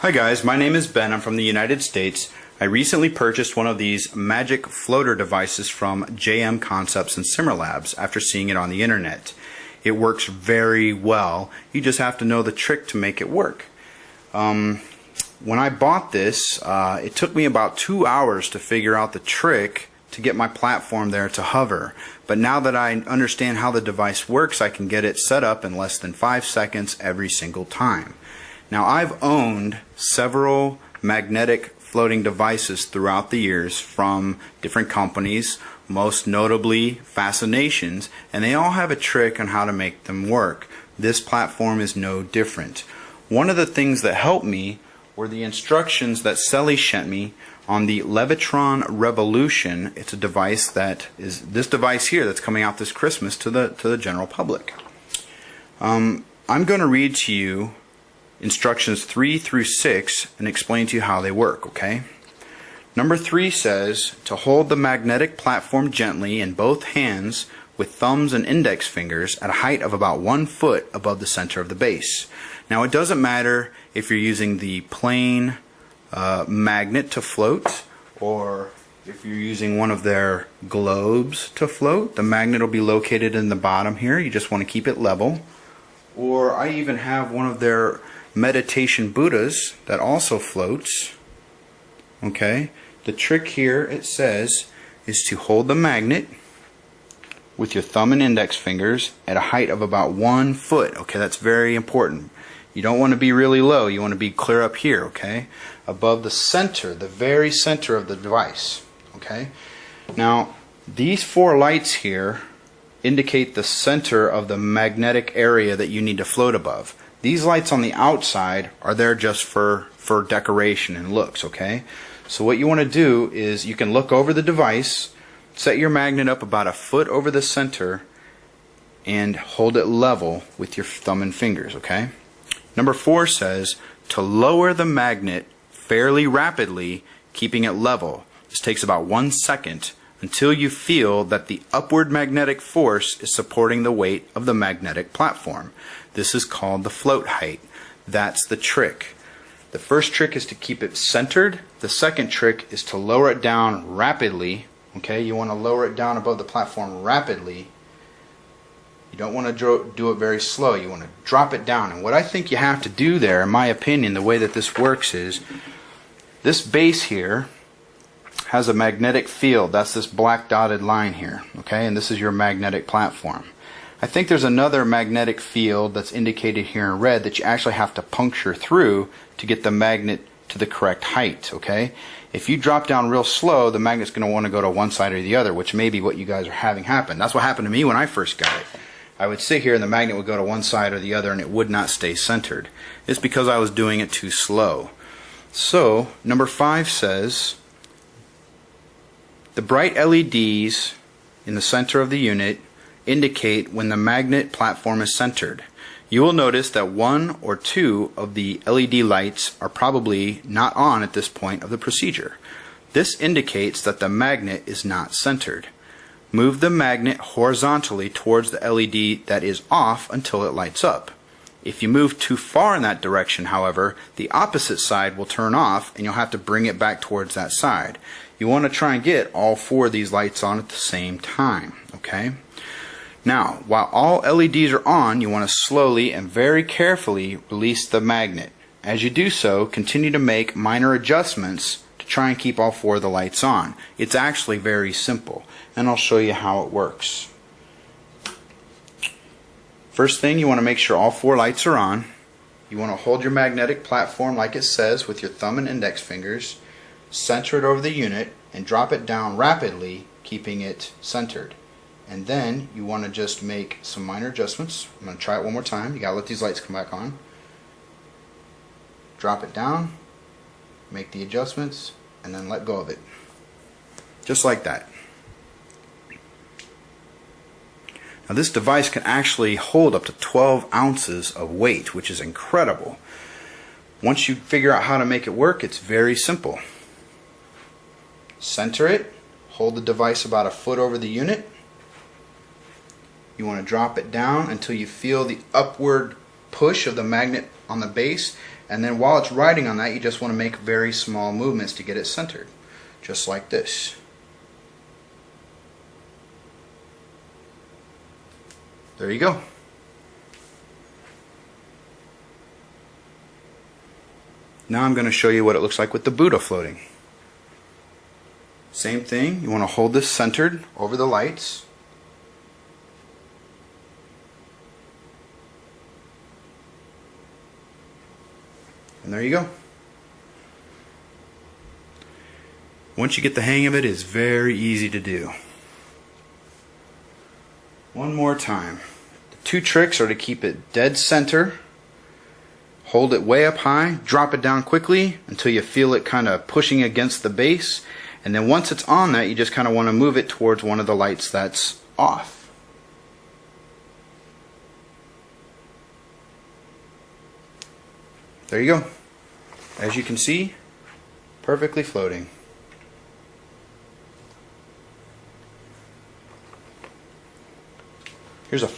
Hi guys, my name is Ben. I'm from the United States. I recently purchased one of these magic floater devices from JM Concepts and Simmer Labs after seeing it on the internet. It works very well. You just have to know the trick to make it work. When I bought this, it took me about 2 hours to figure out the trick to get my platform there to hover. But now that I understand how the device works, I can get it set up in less than 5 seconds every single time. Now, I've owned several magnetic floating devices throughout the years from different companies, most notably Fascinations, and they all have a trick on how to make them work. This platform is no different. One of the things that helped me were the instructions that Sally sent me on the Levitation Revolution. It's a device that is this device here that's coming out this Christmas to the general public. I'm going to read to you instructions 3 through 6 and explain to you how they work, okay? Number 3 says to hold the magnetic platform gently in both hands with thumbs and index fingers at a height of about 1 foot above the center of the base. Now, it doesn't matter if you're using the plain magnet to float or if you're using one of their globes to float. The magnet will be located in the bottom here. You just want to keep it level. Or I even have one of their meditation Buddhas that also floats. Okay, the trick here, it says, is to hold the magnet with your thumb and index fingers at a height of about 1 foot. Okay, that's very important. You don't want to be really low. You want to be clear up here, okay, above the center, the very center of the device. Okay, now these 4 lights here indicate the center of the magnetic area that you need to float above. These lights on the outside are there just for decoration and looks, okay? So what you want to do is you can look over the device, set your magnet up about 1 foot over the center, and hold it level with your thumb and fingers, okay? Number 4 says to lower the magnet fairly rapidly, keeping it level. This takes about 1 second until you feel that the upward magnetic force is supporting the weight of the magnetic platform. This is called the float height. That's the trick. The first trick is to keep it centered. The second trick is to lower it down rapidly. Okay, you want to lower it down above the platform rapidly. You don't want to do it very slow. You want to drop it down. And what I think you have to do there, in my opinion, the way that this works is this base here has a magnetic field. That's this black dotted line here, okay? And this is your magnetic platform. I think there's another magnetic field that's indicated here in red that you actually have to puncture through to get the magnet to the correct height, okay? If you drop down real slow, the magnet's going to want to go to one side or the other, which may be what you guys are having happen. That's what happened to me when I first got it. I would sit here and the magnet would go to one side or the other and it would not stay centered. It's because I was doing it too slow. So, number 5 says the bright LEDs in the center of the unit indicate when the magnet platform is centered. You will notice that 1 or 2 of the LED lights are probably not on at this point of the procedure. This indicates that the magnet is not centered. Move the magnet horizontally towards the LED that is off until it lights up. If you move too far in that direction, however, the opposite side will turn off and you'll have to bring it back towards that side. You want to try and get all 4 of these lights on at the same time, okay? Now, while all LEDs are on, you want to slowly and very carefully release the magnet. As you do so, continue to make minor adjustments to try and keep all 4 of the lights on. It's actually very simple, and I'll show you how it works. First thing, you want to make sure all 4 lights are on. You want to hold your magnetic platform like it says with your thumb and index fingers, center it over the unit, and drop it down rapidly, keeping it centered. And then you want to just make some minor adjustments. I'm going to try it one more time. You got to let these lights come back on. Drop it down, make the adjustments, and then let go of it. Just like that. Now this device can actually hold up to 12 ounces of weight, which is incredible. Once you figure out how to make it work, it's very simple. Center it, hold the device about 1 foot over the unit. You want to drop it down until you feel the upward push of the magnet on the base, And then while it's riding on that, you just want to make very small movements to get it centered. Just like this. There you go. Now I'm going to show you what it looks like with the Buddha floating. Same thing, you want to hold this centered over the lights. And there you go. Once you get the hang of it, it's very easy to do. One more time. The two tricks are to keep it dead center, hold it way up high, drop it down quickly until you feel it kind of pushing against the base, and then once it's on that, you just kind of want to move it towards one of the lights that's off. There you go. As you can see, perfectly floating. Here's a